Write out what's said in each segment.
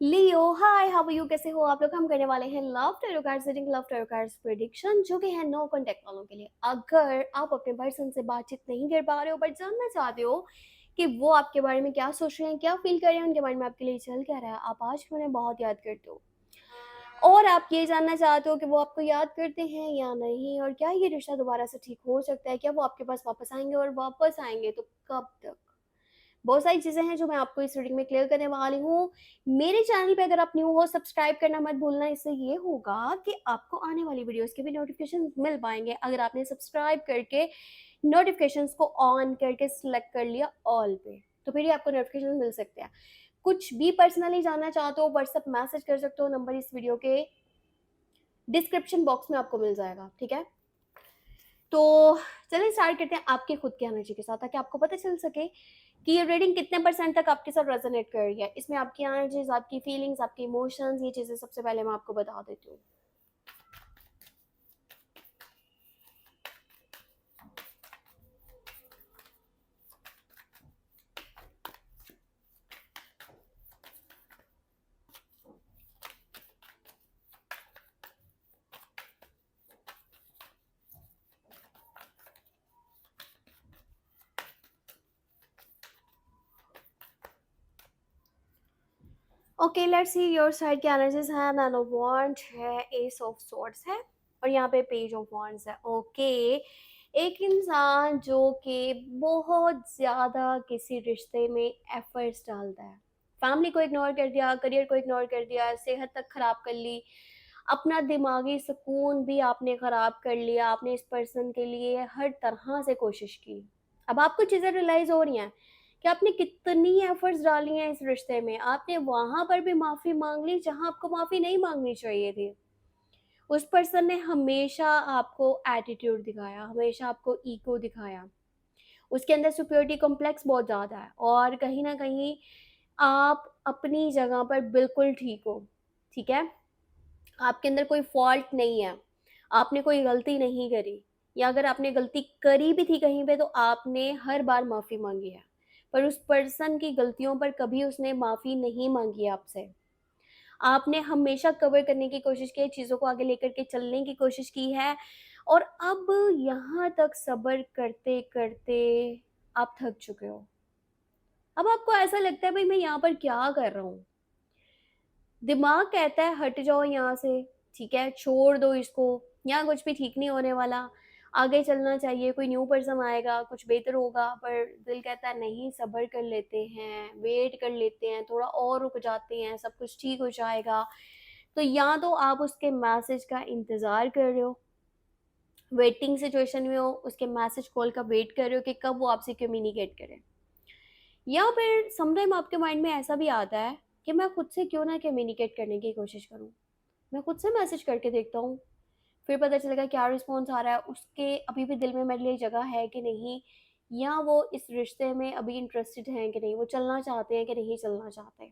Leo hi, how are you, कैसे हो आप लोग। हम करने वाले हैं love tarot cards reading, love tarot cards prediction, जो कि है नो कॉन्टेक्ट वालों के लिए। अगर आप अपने पर्सन से बातचीत नहीं कर पा रहे हो बट जानना चाहते हो कि वो आपके बारे में क्या सोच रहे हैं, क्या फील कर रहे हैं, उनके बारे में आपके लिए चल क्या रहा है, आप आज भी उन्हें बहुत याद करते हो और आप ये जानना चाहते हो कि वो आपको याद करते हैं या नहीं, और क्या ये रिश्ता दोबारा से ठीक हो सकता है, क्या वो आपके पास वापस आएंगे, और वापस आएंगे तो कब तक। बहुत सारी चीज़ें हैं जो मैं आपको इस रीडिंग में क्लियर करने वाली हूँ। मेरे चैनल पे अगर आप न्यू हो, सब्सक्राइब करना मत भूलना। इससे ये होगा कि आपको आने वाली वीडियोस के भी नोटिफिकेशन मिल पाएंगे अगर आपने सब्सक्राइब करके नोटिफिकेशंस को ऑन करके सिलेक्ट कर लिया ऑल पे, तो फिर ही आपको नोटिफिकेशन मिल सकते हैं। कुछ भी पर्सनली जानना चाहते हो व्हाट्सएप मैसेज कर सकते हो, नंबर इस वीडियो के डिस्क्रिप्शन बॉक्स में आपको मिल जाएगा, ठीक है। तो चलिए स्टार्ट करते हैं आपके खुद की एनर्जी के साथ, ताकि आपको पता चल सके कि ये रीडिंग कितने परसेंट तक आपके साथ रेजोनेट कर रही है। इसमें आपकी एनर्जीज, आपकी फीलिंग्स, आपके इमोशंस, ये चीज़ें सबसे पहले मैं आपको बता देती हूँ। Okay, let's see your side की एनर्जीज है। मैन ऑफ वॉन्ड है, एस ऑफ सॉर्ड्स है, और यहाँ पे पेज ऑफ वॉन्ड्स है। ओके, एक इंसान जो कि बहुत ज़्यादा किसी रिश्ते में एफर्ट्स डालता है, फैमिली को इग्नोर कर दिया, करियर को इग्नोर कर दिया, सेहत तक खराब कर ली, अपना दिमागी सुकून भी आपने खराब कर लिया, आपने इस पर्सन के लिए हर तरह से कोशिश की। अब आपको चीज़ें रियलाइज हो रही हैं कि आपने कितनी एफर्ट्स डाली हैं इस रिश्ते में, आपने वहां पर भी माफ़ी मांग ली जहां आपको माफ़ी नहीं मांगनी चाहिए थी। उस पर्सन ने हमेशा आपको एटीट्यूड दिखाया, हमेशा आपको ईगो दिखाया, उसके अंदर सुपीरियरिटी कॉम्प्लेक्स बहुत ज़्यादा है, और कहीं ना कहीं आप अपनी जगह पर बिल्कुल ठीक हो, ठीक है। आपके अंदर कोई फॉल्ट नहीं है, आपने कोई गलती नहीं करी, या अगर आपने गलती करी भी थी कहीं पे तो आपने हर बार माफ़ी मांगी है। पर उस पर्सन की गलतियों पर कभी उसने माफ़ी नहीं मांगी है आपसे। आपने हमेशा कवर करने की कोशिश की है, चीज़ों को आगे लेकर के चलने की कोशिश की है, और अब यहाँ तक सब्र करते करते आप थक चुके हो। अब आपको ऐसा लगता है भाई मैं यहाँ पर क्या कर रहा हूँ। दिमाग कहता है हट जाओ यहाँ से, ठीक है, छोड़ दो इसको, यहाँ कुछ भी ठीक नहीं होने वाला, आगे चलना चाहिए, कोई न्यू पर्सन आएगा, कुछ बेहतर होगा। पर दिल कहता है नहीं, सब्र कर लेते हैं, वेट कर लेते हैं, थोड़ा और रुक जाते हैं, सब कुछ ठीक हो जाएगा। तो या तो आप उसके मैसेज का इंतज़ार कर रहे हो, वेटिंग सिचुएशन में हो, उसके मैसेज कॉल का वेट कर रहे हो कि कब वो आपसे कम्युनिकेट करे, या फिर समटाइम आपके माइंड में ऐसा भी आता है कि मैं खुद से क्यों ना कम्युनिकेट करने की कोशिश करूँ, मैं खुद से मैसेज करके देखता हूँ, फिर पता चलेगा क्या रिस्पॉन्स आ रहा है, उसके अभी भी दिल में मेरे लिए जगह है कि नहीं, या वो इस रिश्ते में अभी इंटरेस्टेड हैं कि नहीं, वो चलना चाहते हैं कि नहीं चलना चाहते।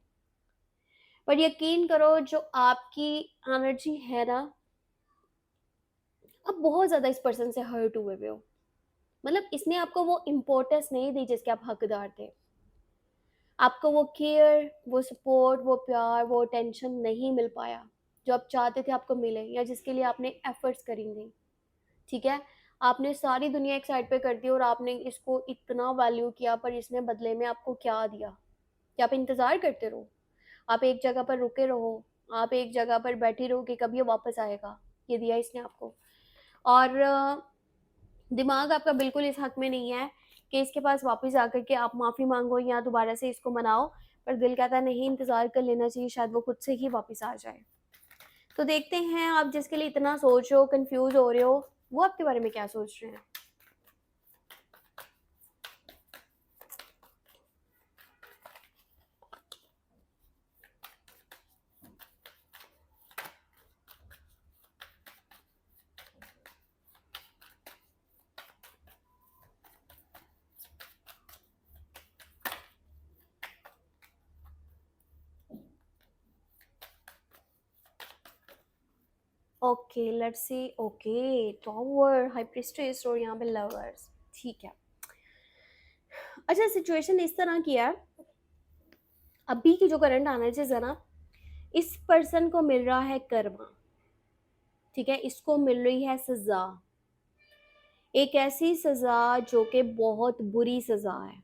पर यकीन करो, जो आपकी एनर्जी है ना, आप बहुत ज़्यादा इस पर्सन से हर्ट हुए हुए हो। मतलब इसने आपको वो इम्पोर्टेंस नहीं दी जिसके आप हकदार थे, आपको वो केयर, वो सपोर्ट, वो प्यार, वो टेंशन नहीं मिल पाया जो आप चाहते थे आपको मिले, या जिसके लिए आपने एफर्ट्स करी थी, ठीक है। आपने सारी दुनिया एक साइड पे कर दी और आपने इसको इतना वैल्यू किया, पर इसने बदले में आपको क्या दिया कि आप इंतज़ार करते रहो, आप एक जगह पर रुके रहो, आप एक जगह पर बैठी रहो कि कब ये वापस आएगा। ये दिया इसने आपको, और दिमाग आपका बिल्कुल इस हक में नहीं है कि इसके पास वापस आकर के आप माफ़ी मांगो या दोबारा से इसको मनाओ। पर दिल कहता है नहीं, इंतज़ार कर लेना चाहिए, शायद वो खुद से ही वापस आ जाए। तो देखते हैं, आप जिसके लिए इतना सोच रहे हो, कंफ्यूज हो रहे हो, वो आपके बारे में क्या सोच रहे हैं। Okay, let's see. Okay, tower, high priestess, और यहाँ पे लवर्स, ठीक है। अच्छा, सिचुएशन इस तरह की है, अभी की जो करंट एनर्जीज है ना, इस पर्सन को मिल रहा है कर्मा, ठीक है, इसको मिल रही है सजा, एक ऐसी सजा जो कि बहुत बुरी सजा है,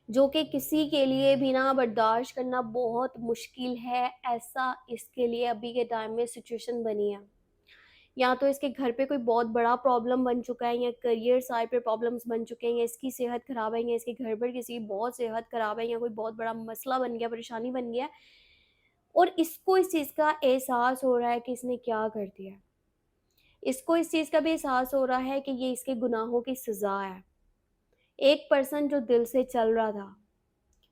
जो कि किसी के लिए भी ना बर्दाश्त करना बहुत मुश्किल है, ऐसा इसके लिए अभी के टाइम में सिचुएशन बनी है। या तो इसके घर पे कोई बहुत बड़ा प्रॉब्लम बन चुका है, या करियर साइड पे प्रॉब्लम्स बन चुके हैं, या इसकी सेहत खराब है, या इसके घर पर किसी की बहुत सेहत खराब है, या कोई बहुत बड़ा मसला बन गया, परेशानी बन गया, और इसको इस चीज़ का एहसास हो रहा है कि इसने क्या कर दिया। इसको इस चीज़ का भी एहसास हो रहा है कि ये इसके गुनाहों की सज़ा है। एक पर्सन जो दिल से चल रहा था,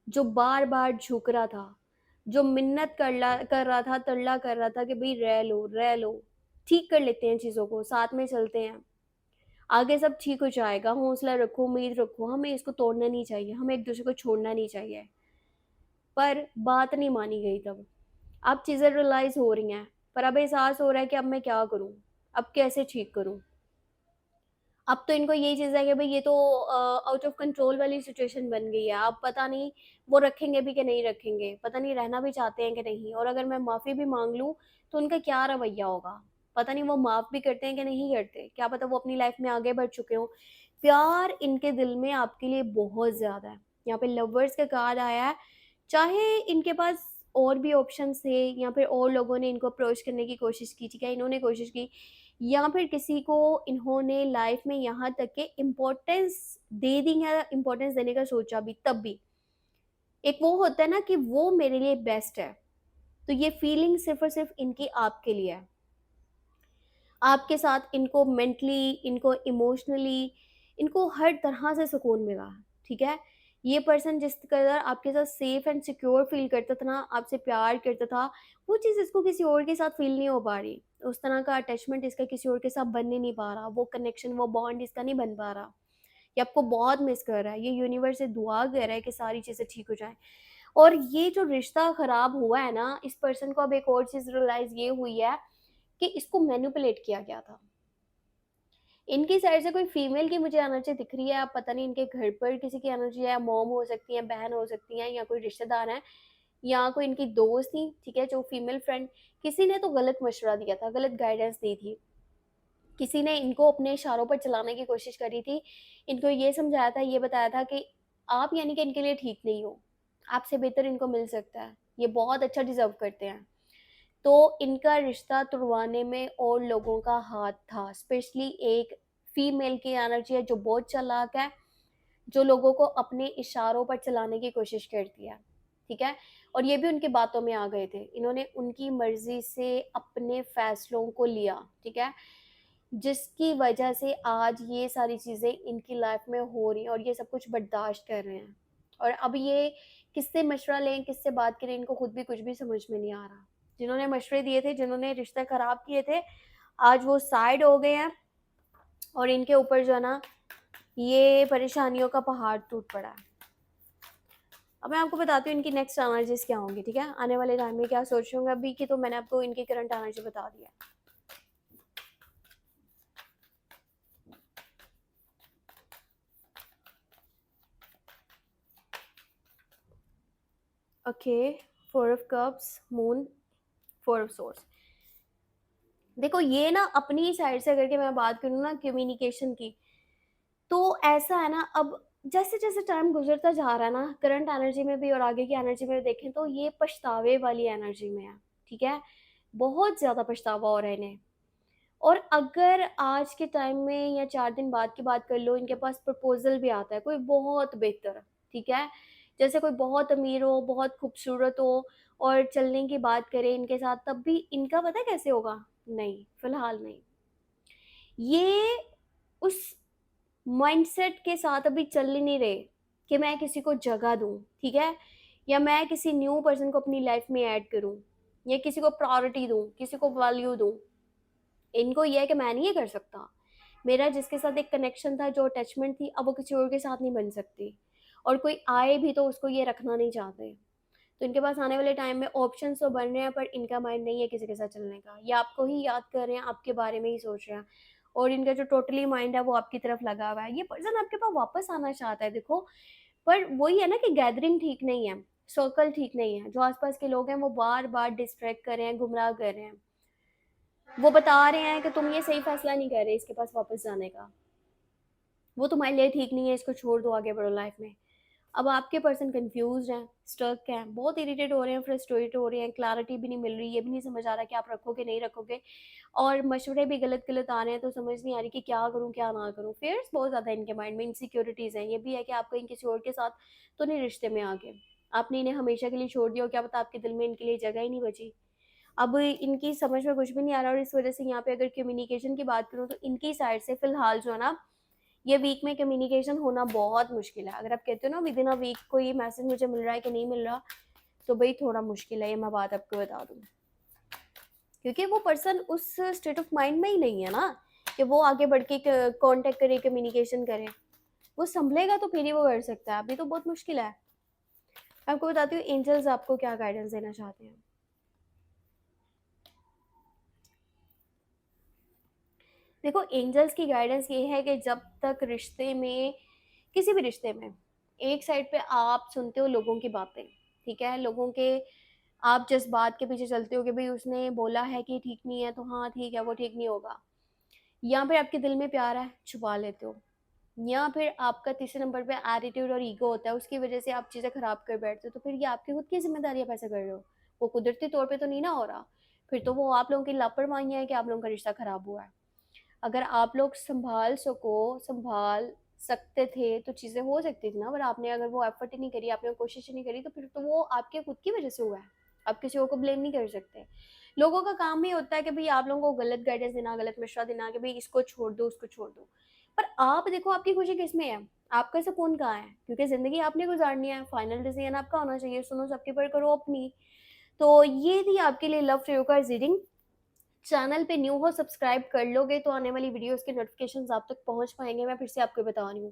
जो बार-बार झुक रहा था, जो मिन्नत कर रहा था, तरला कर रहा था कि भई रह लो, ठीक कर लेते हैं चीज़ों को, साथ में चलते हैं, आगे सब ठीक हो जाएगा, हौसला रखो, उम्मीद रखो, हमें इसको तोड़ना नहीं चाहिए, हमें एक-दूसरे को छोड़ना नहीं चाहिए। पर बात नहीं मानी गई तब। अब चीज़ें रियलाइज़ हो रही हैं, पर अब एहसास हो रहा है कि अब मैं क्या करूँ? अब कैसे ठीक करूँ? अब तो इनको यही चीज़ है कि भई ये तो आउट ऑफ कंट्रोल वाली सिचुएशन बन गई है। अब पता नहीं वो रखेंगे भी कि नहीं रखेंगे, पता नहीं रहना भी चाहते हैं कि नहीं, और अगर मैं माफ़ी भी माँग लूँ, तो उनका क्या रवैया होगा? पता नहीं वो माफ़ भी करते हैं कि नहीं करते, क्या पता वो अपनी लाइफ़ में आगे बढ़ चुके हों। प्यार इनके दिल में आपके लिए बहुत ज़्यादा है। यहाँ पे लवर्स का कार्ड आया है, चाहे इनके पास और भी ऑप्शंस थे, या फिर और लोगों ने इनको अप्रोच करने की कोशिश की थी, क्या इन्होंने कोशिश की, या फिर किसी को इन्होंने लाइफ में यहाँ तक के इम्पोर्टेंस दे दी है, इम्पोर्टेंस देने का सोचा भी, तब भी एक वो होता है ना कि वो मेरे लिए बेस्ट है, तो ये फीलिंग सिर्फ और सिर्फ इनकी आपके लिए है। आपके साथ इनको मेंटली, इनको इमोशनली, इनको हर तरह से सुकून मिला, ठीक है? ये पर्सन जिस कदर आपके साथ सेफ एंड सिक्योर फ़ील करता था ना, आपसे प्यार करता था, वो चीज़ इसको किसी और के साथ फ़ील नहीं हो पा रही। उस तरह का अटैचमेंट इसका किसी और के साथ बन ही नहीं पा रहा, वो कनेक्शन, वो बॉन्ड इसका नहीं बन पा रहा। ये आपको बहुत मिस कर रहा है, ये यूनिवर्स से दुआ कर रहा है कि सारी चीज़ें ठीक हो जाएँ। और ये जो रिश्ता ख़राब हुआ है ना, इस पर्सन को अब एक और चीज़ रियलाइज़ ये हुई है कि इसको मैनिपुलेट किया गया था। इनकी साइड से कोई फीमेल की मुझे एनर्जी दिख रही है, अब पता नहीं इनके घर पर किसी की एनर्जी है, मॉम हो सकती है, बहन हो सकती हैं, या कोई रिश्तेदार हैं, या कोई इनकी दोस्त थी, ठीक है, जो फीमेल फ्रेंड, किसी ने तो गलत मशवरा दिया था, गलत गाइडेंस दी थी। किसी ने इनको अपने इशारों पर चलाने की कोशिश करी थी, इनको ये समझाया था, ये बताया था कि आप यानी कि इनके लिए ठीक नहीं हो, आपसे बेहतर इनको मिल सकता है, ये बहुत अच्छा डिज़र्व करते हैं। तो इनका रिश्ता तुड़वाने में और लोगों का हाथ था, स्पेशली एक फीमेल की एनर्जी है जो बहुत चालाक है, जो लोगों को अपने इशारों पर चलाने की कोशिश करती है, ठीक है? और ये भी उनकी बातों में आ गए थे, इन्होंने उनकी मर्जी से अपने फैसलों को लिया, ठीक है, जिसकी वजह से आज ये सारी चीज़ें इनकी लाइफ में हो रही हैं, और ये सब कुछ बर्दाश्त कर रहे हैं, और अब ये किससे मशवरा लें, किससे बात करें, इनको खुद भी कुछ भी समझ में नहीं आ रहा। जिन्होंने मशवरे दिए थे, जिन्होंने रिश्ते खराब किए थे, आज वो साइड हो गए हैं, और इनके ऊपर जो है ना, ये परेशानियों का पहाड़ टूट पड़ा है। अब मैं आपको बताती हूँ इनकी नेक्स्ट एनर्जीज़ क्या होंगी, ठीक है? आने वाले टाइम में क्या सोच रहे होंगे, अभी की तो मैंने आपको इनकी करंट एनर्जी बता दिया है। Okay, 4 of cups, moon, 4 of swords. देखो ये ना अपनी साइड से अगर के मैं बात करूँ ना कम्युनिकेशन की, तो ऐसा है ना, अब जैसे-जैसे टाइम गुज़रता जा रहा है ना, करंट एनर्जी में भी और आगे की एनर्जी में भी देखें, तो ये पछतावे वाली एनर्जी में है, ठीक है? बहुत ज़्यादा पछतावा हो रहा है इन्हें। और अगर आज के टाइम में या 4 दिन बाद की बात कर लो, इनके पास प्रपोज़ल भी आता है, कोई बहुत बेहतर, ठीक है? जैसे कोई बहुत अमीर हो, बहुत खूबसूरत हो, और चलने की बात करें इनके साथ, तब भी इनका पता है कैसे होगा? नहीं, फ़िलहाल नहीं। ये उस माइंडसेट के साथ अभी चल ही नहीं रहे कि मैं किसी को जगह दूँ, ठीक है? या मैं किसी न्यू पर्सन को अपनी लाइफ़ में ऐड करूँ, या किसी को प्रायोरिटी दूँ, किसी को वैल्यू दूँ। इनको ये है कि मैं नहीं ये कर सकता। मेरा जिसके साथ एक कनेक्शन था, जो अटैचमेंट थी, अब वो किसी और के साथ नहीं बन सकती, और कोई आए भी तो उसको ये रखना नहीं चाहते। तो इनके पास आने वाले टाइम में ऑप्शंस तो बन रहे हैं, पर इनका माइंड नहीं है किसी के साथ चलने का। ये आपको ही याद कर रहे हैं, आपके बारे में ही सोच रहे हैं, और इनका जो टोटली माइंड है वो आपकी तरफ लगा हुआ है। ये पर्सन आपके पास वापस आना चाहता है देखो, पर वही है ना कि गैदरिंग ठीक नहीं है। सर्कल ठीक नहीं है, जो आसपास के लोग हैं वो बार बार डिस्ट्रैक्ट कर रहे हैं, गुमराह कर रहे हैं, वो बता रहे हैं कि तुम ये सही फैसला नहीं कर रहे इसके पास वापस जाने का, वो तुम्हारे लिए ठीक नहीं है, इसको छोड़ दो, आगे बढ़ो लाइफ में। अब आपके पर्सन कंफ्यूज हैं, स्टक हैं, बहुत इरिटेट हो रहे हैं, फ्रस्ट्रेट हो रहे हैं, क्लैरिटी भी नहीं मिल रही, ये भी नहीं समझ आ रहा कि आप रखोगे नहीं रखोगे, और मशवरे भी गलत गलत आ रहे हैं, तो समझ नहीं आ रही कि क्या करूँ क्या ना करूँ। फेयर्स बहुत ज़्यादा इनके माइंड में, इनसिक्योरिटीज़ हैं, ये भी है कि आप कहीं किसी और के साथ तो नहीं रिश्ते में आ गए, आपने इन्हें हमेशा के लिए छोड़ दिया, और क्या पता आपके दिल में इनके लिए जगह ही नहीं बची। अब इनकी समझ में कुछ भी नहीं आ रहा, और इस वजह से यहाँ पे अगर कम्युनिकेशन की बात करूँ तो इनकी साइड से फिलहाल जो है ना, ये वीक में कम्युनिकेशन होना बहुत मुश्किल है। अगर आप कहते हो ना विद इन अ वीक कोई मैसेज मुझे मिल रहा है कि नहीं मिल रहा, तो भाई थोड़ा मुश्किल है, ये मैं बात आपको बता दूँ, क्योंकि वो पर्सन उस स्टेट ऑफ माइंड में ही नहीं है ना कि वो आगे बढ़ के कांटेक्ट करे, कम्युनिकेशन करे। वो संभलेगा तो फिर ही वो कर सकता है, अभी तो बहुत मुश्किल है। मैं आपको बताती हूँ एंजल्स आपको क्या गाइडेंस देना चाहते हैं। देखो एंजल्स की गाइडेंस ये है कि जब तक रिश्ते में, किसी भी रिश्ते में, एक साइड पे आप सुनते हो लोगों की बातें, ठीक है, लोगों के, आप जिस बात के पीछे चलते हो कि भाई उसने बोला है कि ठीक नहीं है तो हाँ ठीक है वो ठीक नहीं होगा, या फिर आपके दिल में प्यार है छुपा लेते हो, या फिर आपका तीसरे नंबर पे एटीट्यूड और ईगो होता है, उसकी वजह से आप चीज़ें खराब कर बैठते हो, तो फिर ये आपकी खुद की जिम्मेदारी है, पैसा कर रहे हो, वो कुदरती तौर पे तो नहीं ना हो रहा, फिर तो वो आप लोगों की लापरवाही है कि आप लोगों का रिश्ता खराब हुआ है। अगर आप लोग संभाल सकते थे तो चीज़ें हो सकती थी ना, पर आपने अगर वो एफर्ट ही नहीं करी, आपने कोशिश ही नहीं करी, तो फिर तो वो आपके खुद की वजह से हुआ है, आप किसी और को ब्लेम नहीं कर सकते। लोगों का काम ही होता है कि भाई आप लोगों को गलत गाइडेंस देना, गलत मशवरा देना कि भाई इसको छोड़ दो उसको छोड़ दो, पर आप देखो आपकी खुशी किस में है, आपका सुकून कहाँ है, क्योंकि ज़िंदगी आपने गुजारनी है, फाइनल डिसीजन आपका होना चाहिए, सुनो सबके पर करो अपनी। तो ये थी आपके लिए लव ट्रियो का रीडिंग। चैनल पे न्यू हो, सब्सक्राइब कर लोगे तो आने वाली वीडियोस के नोटिफिकेशंस आप तक पहुंच पाएंगे। मैं फिर से आपको बता रही हूँ,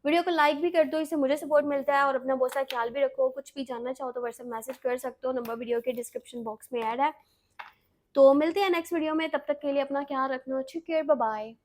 वीडियो को लाइक भी कर दो, इससे मुझे सपोर्ट मिलता है, और अपना बहुत सारा ख्याल भी रखो। कुछ भी जानना चाहो तो व्हाट्सएप मैसेज कर सकते हो, नंबर वीडियो के डिस्क्रिप्शन बॉक्स में ऐड है। तो मिलते हैं नेक्स्ट वीडियो में, तब तक के लिए अपना ख्याल रखना, टेक केयर, बाय बाय।